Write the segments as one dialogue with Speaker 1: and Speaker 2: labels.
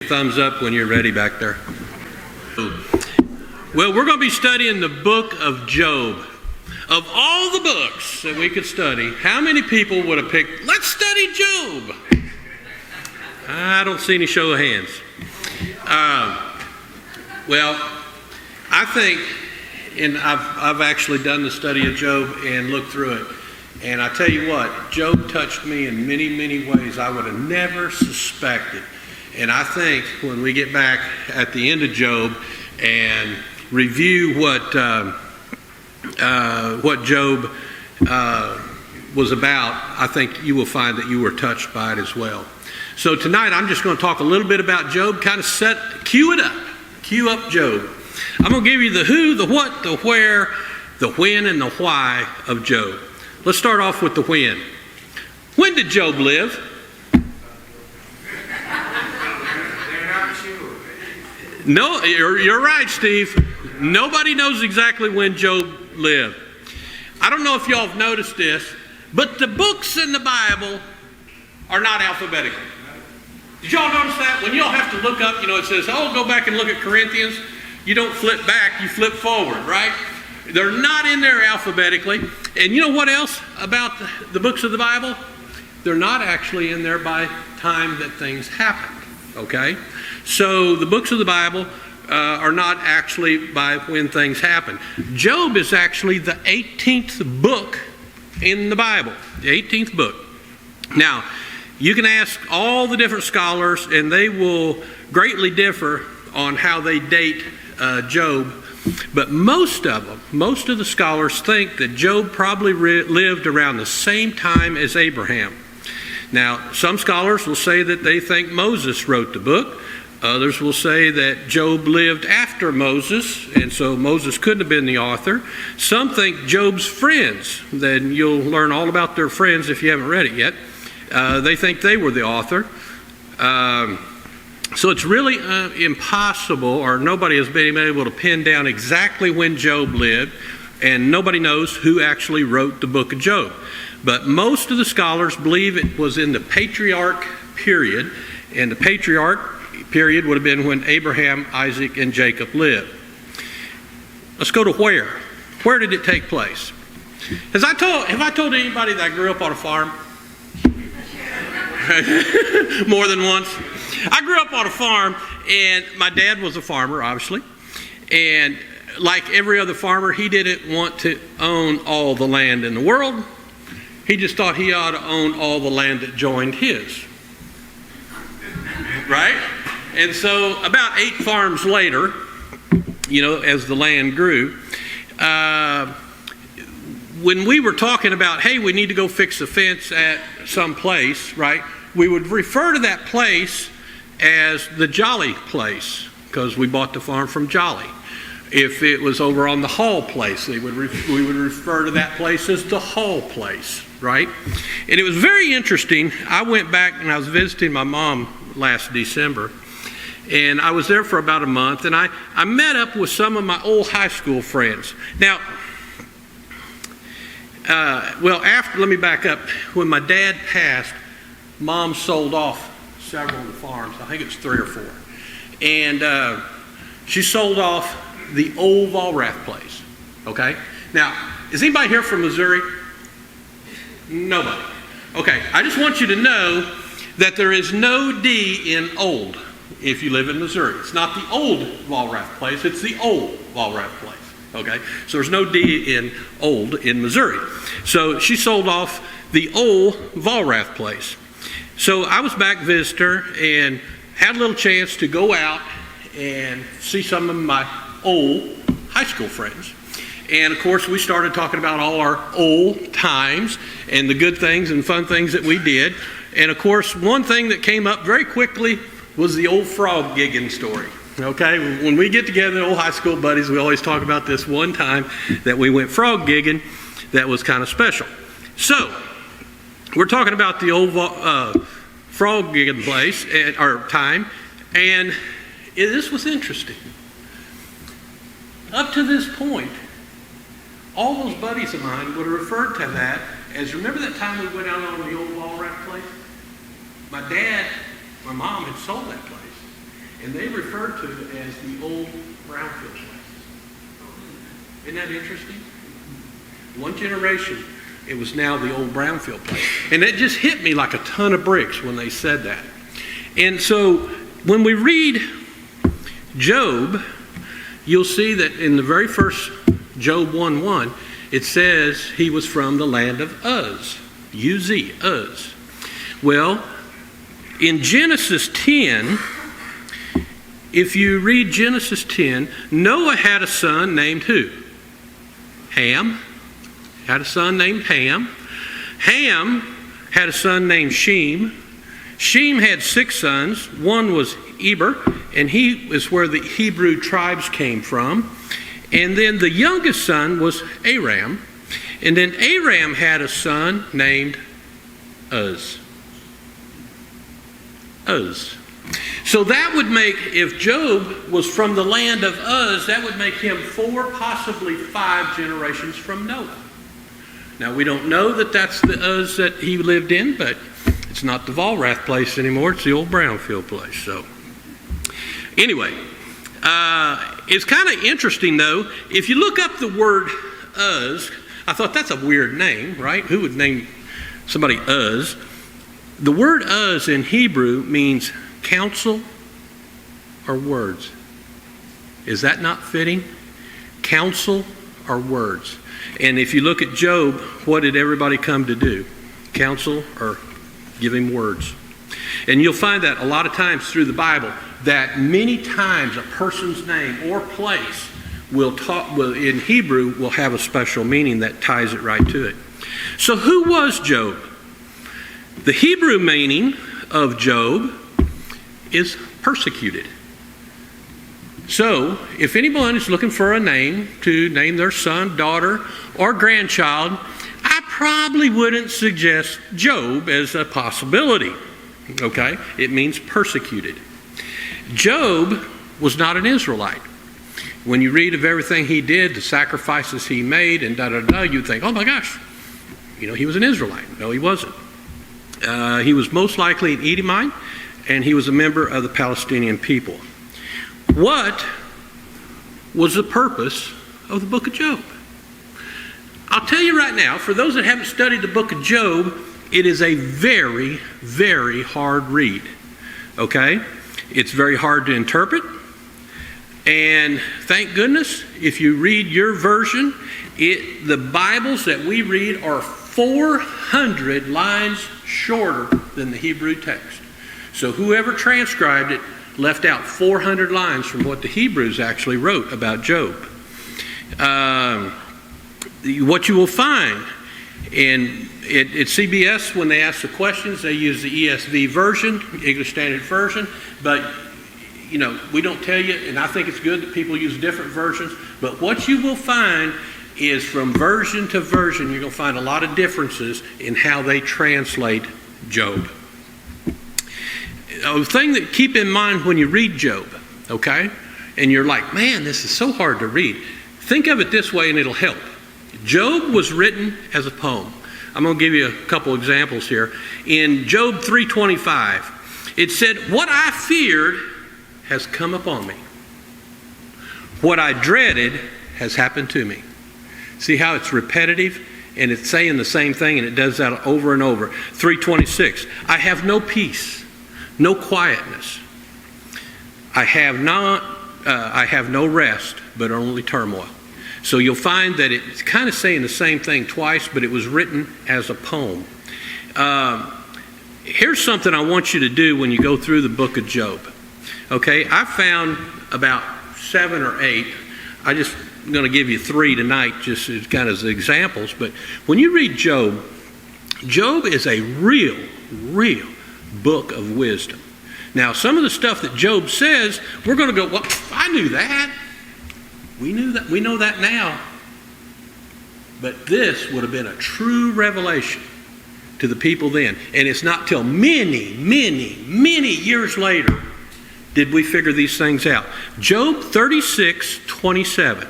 Speaker 1: Thumbs up when you're ready back there. Well, we're going to be studying the book of Job. Of all the books that we could study, how many people would have picked, let's study Job? I don't see any show of hands. Well, I think, and I've actually done the study of Job and looked through it. And I tell you what, Job touched me in many, many ways I would have never suspected. And I think when we get back at the end of Job and review what Job was about, I think you will find that you were touched by it as well. So tonight I'm just going to talk a little bit about Job, kind of cue up Job. I'm going to give you the who, the what, the where, the when, and the why of Job. Let's start off with the when. When did Job live? No, you're right, Steve. Nobody knows exactly when Job lived. I don't know if y'all have noticed this, but the books in the Bible are not alphabetical. Did y'all notice that? When y'all have to look up, it says, go back and look at Corinthians. You don't flip back, you flip forward, right? They're not in there alphabetically. And you know what else about the books of the Bible? They're not actually in there by time that things happened, okay? So the books of the Bible are not actually by when things happen. Job is actually the 18th book in the Bible, the 18th book. Now, you can ask all the different scholars, and they will greatly differ on how they date Job. But most of the scholars think that Job probably lived around the same time as Abraham. Now, some scholars will say that they think Moses wrote the book. Others will say that Job lived after Moses, and so Moses couldn't have been the author. Some think Job's friends, then you'll learn all about their friends if you haven't read it yet. They think they were the author. So it's really impossible, or nobody has been able to pin down exactly when Job lived, and nobody knows who actually wrote the book of Job. But most of the scholars believe it was in the patriarch period, and the patriarch period would have been when Abraham, Isaac, and Jacob lived. Let's go to where. Where did it take place? Have I told anybody that I grew up on a farm? More than once. I grew up on a farm, and my dad was a farmer, obviously. And like every other farmer, he didn't want to own all the land in the world. He just thought he ought to own all the land that joined his. Right? And so about 8 farms later, as the land grew, when we were talking about, hey, we need to go fix a fence at some place, right? We would refer to that place as the Jolly place, because we bought the farm from Jolly. If it was over on the Hall place, we would refer to that place as the Hall place, right? And it was very interesting. I went back and I was visiting my mom last December, and I was there for about a month, and I met up with some of my old high school friends. Now, let me back up. When my dad passed, Mom sold off several of the farms. I think it was 3 or 4. And she sold off the old Valrath place. Okay? Now, is anybody here from Missouri? Nobody. Okay, I just want you to know that there is no D in old if you live in Missouri. It's not the old Valrath place, it's the old Valrath place. Okay? So there's no D in old in Missouri. So she sold off the old Valrath place. So I was back visitor and had a little chance to go out and see some of my old high school friends. And of course we started talking about all our old times and the good things and fun things that we did. And of course one thing that came up very quickly was the old frog gigging story. Okay, when we get together, old high school buddies, we always talk about this one time that we went frog gigging that was kind of special. So, we're talking about the old frog gigging place, or time, and this was interesting. Up to this point, all those buddies of mine would have referred to that as, remember that time we went out on the old Valrath place? My mom had sold that place. And they refer to it as the old brownfield places. Isn't that interesting? One generation, it was now the old brownfield place. And it just hit me like a ton of bricks when they said that. And so when we read Job, you'll see that in the very first Job 1:1, it says he was from the land of Uz. U-Z, Uz. Well, in Genesis 10, if you read Genesis 10, Noah had a son named who? Ham. Had a son named Ham. Ham had a son named Shem. Shem had 6 sons. One was Eber, and he is where the Hebrew tribes came from. And then the youngest son was Aram. And then Aram had a son named Uz. Uz. So that would make, if Job was from the land of Uz, that would make him 4, possibly 5 generations from Noah. Now, we don't know that that's the Uz that he lived in, but it's not the Volrath place anymore. It's the old brownfield place. So, anyway, it's kind of interesting, though. If you look up the word Uz, I thought that's a weird name, right? Who would name somebody Uz? The word Uz in Hebrew means counsel or words. Is that not fitting? Counsel or words. And if you look at Job, what did everybody come to do? Counsel or give him words. And you'll find that a lot of times through the Bible, that many times a person's name or place in Hebrew will have a special meaning that ties it right to it. So who was Job? The Hebrew meaning of Job is persecuted. So, if anyone is looking for a name to name their son, daughter, or grandchild, I probably wouldn't suggest Job as a possibility. Okay? It means persecuted. Job was not an Israelite. When you read of everything he did, the sacrifices he made, and you'd think, oh my gosh, he was an Israelite. No, he wasn't. He was most likely an Edomite, and he was a member of the Palestinian people. What was the purpose of the book of Job? I'll tell you right now, for those that haven't studied the book of Job, it is a very, very hard read. Okay? It's very hard to interpret. And thank goodness, if you read your version, the Bibles that we read are 400 lines shorter than the Hebrew text. So whoever transcribed it left out 400 lines from what the Hebrews actually wrote about Job. What you will find at CBS, when they ask the questions, they use the ESV version, English Standard Version, but we don't tell you, and I think it's good that people use different versions, but what you will find is from version to version, you're going to find a lot of differences in how they translate Job. A thing that keep in mind when you read Job, okay, and you're like, man, this is so hard to read. Think of it this way and it'll help. Job was written as a poem. I'm going to give you a couple examples here. In Job 3:25, it said, what I feared has come upon me. What I dreaded has happened to me. See how it's repetitive and it's saying the same thing, and it does that over and over. 3:26, I have no peace, no quietness. I have no rest, but only turmoil. So you'll find that it's kind of saying the same thing twice, but it was written as a poem. Here's something I want you to do when you go through the book of Job. Okay, I found about 7 or 8. I'm just going to give you 3 tonight, just as kind of as examples. But when you read Job, Job is a real book of wisdom. Now, some of the stuff that Job says, we're going to go, well, I knew that. We knew that. We know that now. But this would have been a true revelation to the people then. And it's not till many years later did we figure these things out. Job 36:27.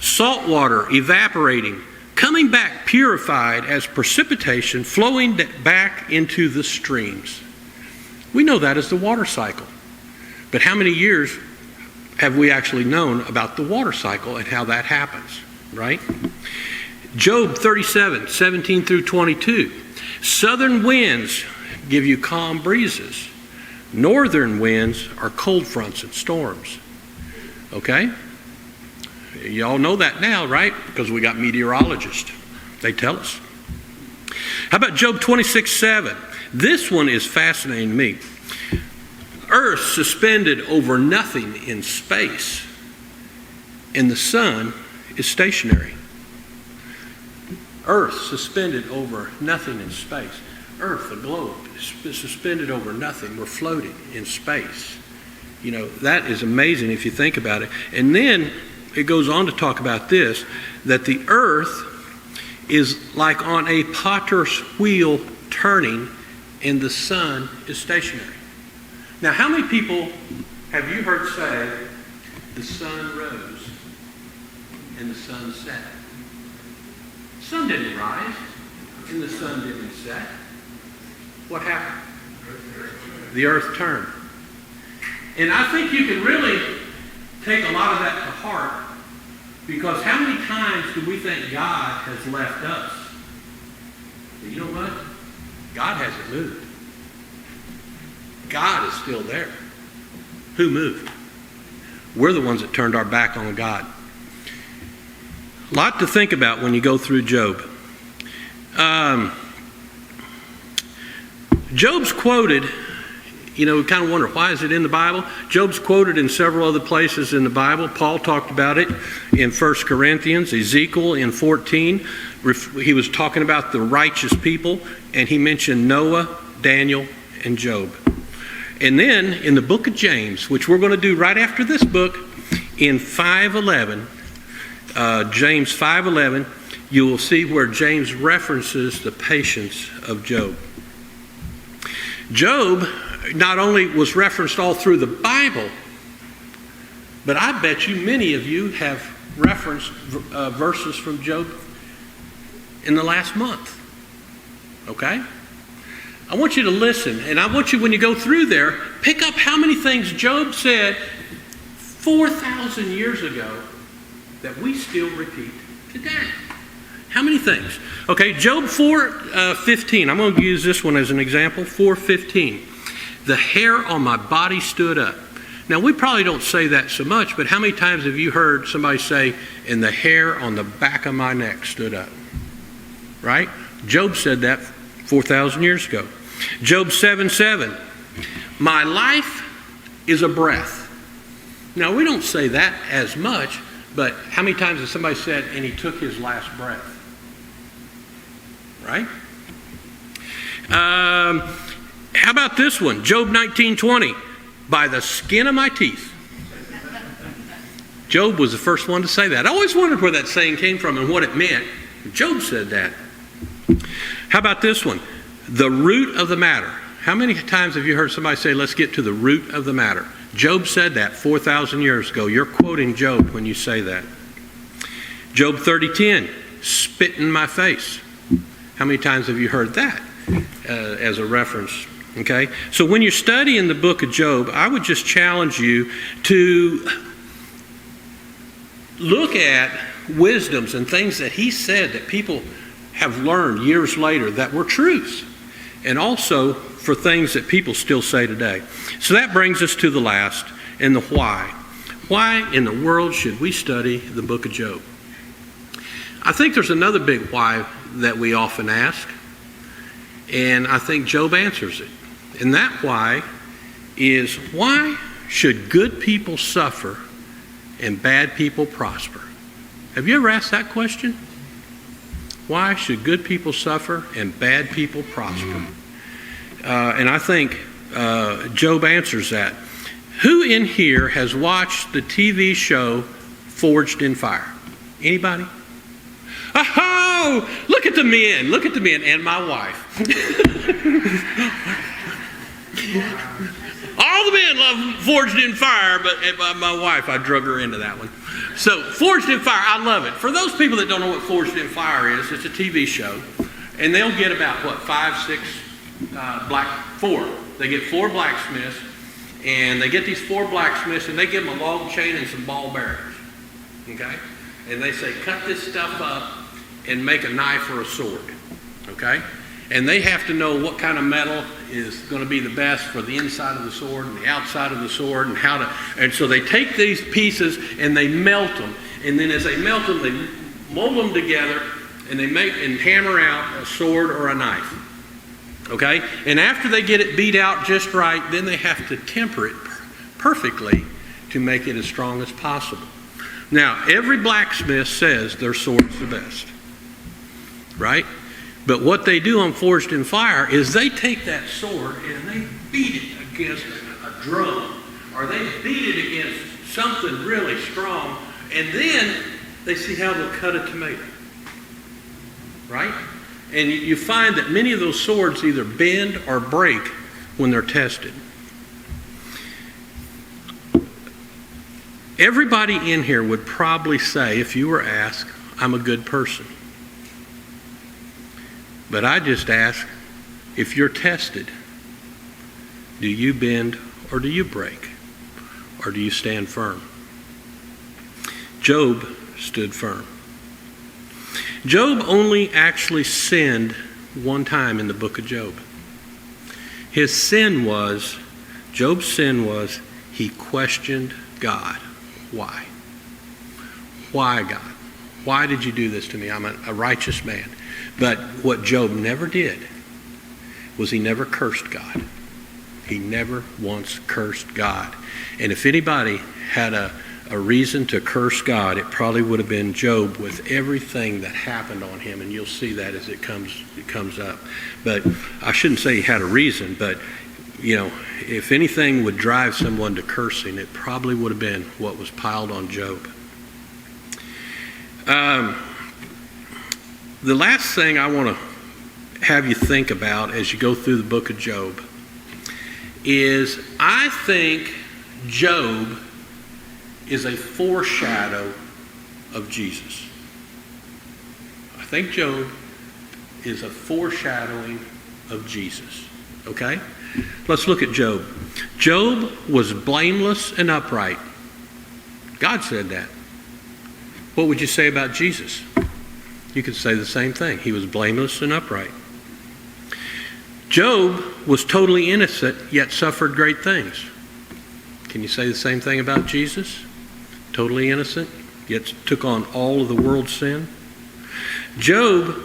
Speaker 1: Salt water evaporating, coming back purified as precipitation, flowing back into the streams. We know that as the water cycle. But how many years have we actually known about the water cycle and how that happens, right? Job 37, 17 through 22. Southern winds give you calm breezes. Northern winds are cold fronts and storms. Okay? You all know that now, right? Because we got meteorologists. They tell us. How about Job 26, 7? This one is fascinating to me. Earth suspended over nothing in space, and the sun is stationary. Earth suspended over nothing in space. Earth, the globe, is suspended over nothing. We're floating in space. You know, that is amazing if you think about it. And then it goes on to talk about this, that the earth is like on a potter's wheel turning, and the sun is stationary. Now, how many people have you heard say, the sun rose and the sun set? The sun didn't rise and the sun didn't set. What happened? The earth turned. And I think you can really take a lot of that to heart, because how many times do we think God has left us? But you know what? God hasn't moved. God is still there. Who moved? We're the ones that turned our back on God. A lot to think about when you go through Job. Job's quoted, you know, we kind of wonder, why is it in the Bible? Job's quoted in several other places in the Bible. Paul talked about it in 1 Corinthians, Ezekiel in 14. He was talking about the righteous people, and he mentioned Noah, Daniel, and Job. And then in the book of James, which we're going to do right after this book, in 5:11, James 5:11, you will see where James references the patience of Job. Job not only was referenced all through the Bible, but I bet you many of you have referenced verses from Job in the last month. Okay? I want you to listen, and I want you, when you go through there, pick up how many things Job said 4,000 years ago that we still repeat today. How many things? Okay, Job 4:15. I'm going to use this one as an example. 4:15. The hair on my body stood up. Now, we probably don't say that so much, but how many times have you heard somebody say, and the hair on the back of my neck stood up? Right? Job said that 4,000 years ago. Job 7:7. My life is a breath. Now, we don't say that as much, but how many times has somebody said, and he took his last breath? Right? How about this one? Job 19:20. By the skin of my teeth. Job was the first one to say that. I always wondered where that saying came from and what it meant. Job said that. How about this one? The root of the matter. How many times have you heard somebody say, let's get to the root of the matter? Job said that 4,000 years ago. You're quoting Job when you say that. Job 30:10. Spit in my face. How many times have you heard that as a reference? Okay? So when you're studying the book of Job, I would just challenge you to look at wisdoms and things that he said that people have learned years later that were truths, and also for things that people still say today. So that brings us to the last, and the why. Why in the world should we study the book of Job? I think there's another big why that we often ask, and I think Job answers it. And that why is, why should good people suffer and bad people prosper? Have you ever asked that question? Why should good people suffer and bad people prosper? And I think Job answers that. Who in here has watched the TV show Forged in Fire? Anybody? Oh, look at the men. Look at the men and my wife. All the men love Forged in Fire, but my wife, I drug her into that one. So, Forged in Fire, I love it. For those people that don't know what Forged in Fire is, it's a TV show. And they'll get about, 4. They get 4 blacksmiths, And they get these 4 blacksmiths, and they give them a log chain and some ball bearings. Okay? And they say, cut this stuff up and make a knife or a sword. Okay? And they have to know what kind of metal is going to be the best for the inside of the sword and the outside of the sword, and how to. And so they take these pieces and they melt them. And then as they melt them, they mold them together, and they make and hammer out a sword or a knife. Okay? And after they get it beat out just right, then they have to temper it perfectly to make it as strong as possible. Now, every blacksmith says their sword's the best. Right? But what they do on Forged in Fire is they take that sword and they beat it against a drum, or they beat it against something really strong, and then they see how they'll cut a tomato. Right? And you find that many of those swords either bend or break when they're tested. Everybody in here would probably say, if you were asked, I'm a good person. But I just ask, if you're tested, do you bend or do you break? Or do you stand firm? Job stood firm. Job only actually sinned one time in the book of Job. Job's sin was, he questioned God. Why? Why, God? Why did you do this to me? I'm a righteous man. But what Job never did was he never cursed God. He never once cursed God. And if anybody had a reason to curse God, it probably would have been Job, with everything that happened on him. And you'll see that as it comes up. But I shouldn't say he had a reason, but if anything would drive someone to cursing, it probably would have been what was piled on Job. The last thing I want to have you think about as you go through the book of Job is, I think Job is a foreshadow of Jesus. I think Job is a foreshadowing of Jesus. Okay? Let's look at Job. Job was blameless and upright. God said that. What would you say about Jesus? You could say the same thing. He was blameless and upright. Job was totally innocent, yet suffered great things. Can you say the same thing about Jesus? Totally innocent, yet took on all of the world's sin. Job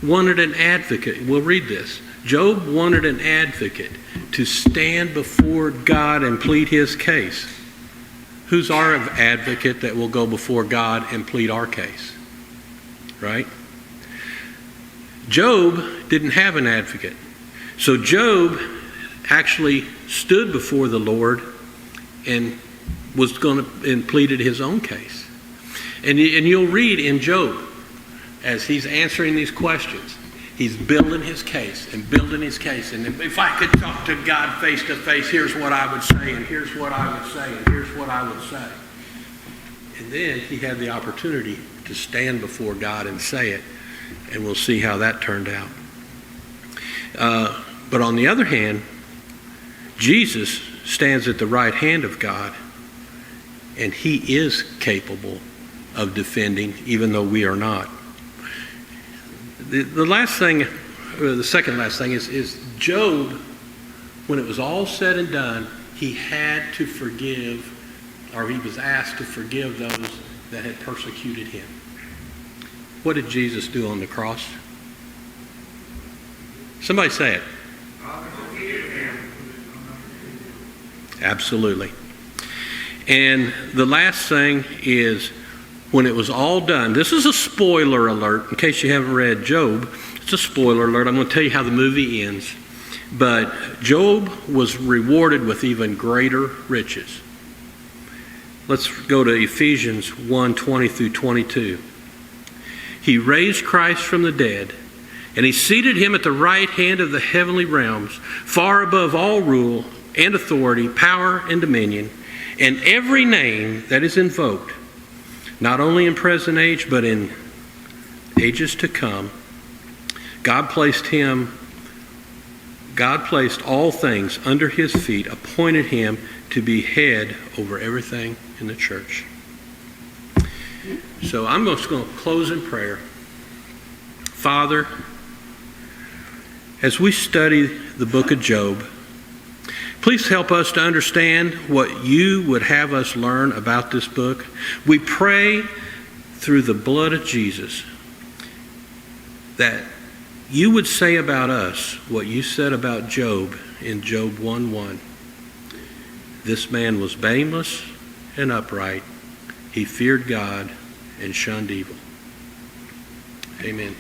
Speaker 1: wanted an advocate. We'll read this. Job wanted an advocate to stand before God and plead his case. Who's our advocate that will go before God and plead our case? Right? Job didn't have an advocate. So Job actually stood before the Lord and and pleaded his own case. And you'll read in Job, as he's answering these questions, he's building his case and building his case. And if I could talk to God face to face, here's what I would say, and here's what I would say, and here's what I would say. And then he had the opportunity to stand before God and say it, and we'll see how that turned out. But on the other hand, Jesus stands at the right hand of God, and he is capable of defending, even though we are not. The last thing, or the second last thing is Job, when it was all said and done, he had to forgive, or he was asked to forgive those that had persecuted him. What did Jesus do on the cross? Somebody say it. Absolutely. And the last thing is, when it was all done, this is a spoiler alert, in case you haven't read Job. It's a spoiler alert. I'm going to tell you how the movie ends. But Job was rewarded with even greater riches. Let's go to Ephesians 1:20 through 22. He raised Christ from the dead, and he seated him at the right hand of the heavenly realms, far above all rule and authority, power and dominion, and every name that is invoked, not only in present age, but in ages to come. God placed him God placed all things under his feet, appointed him to be head over everything in the church. So I'm just going to close in prayer. Father, as we study the book of Job, please help us to understand what you would have us learn about this book. We pray through the blood of Jesus that you would say about us what you said about Job in Job 1:1. This man was blameless and upright. He feared God and shunned evil. Amen.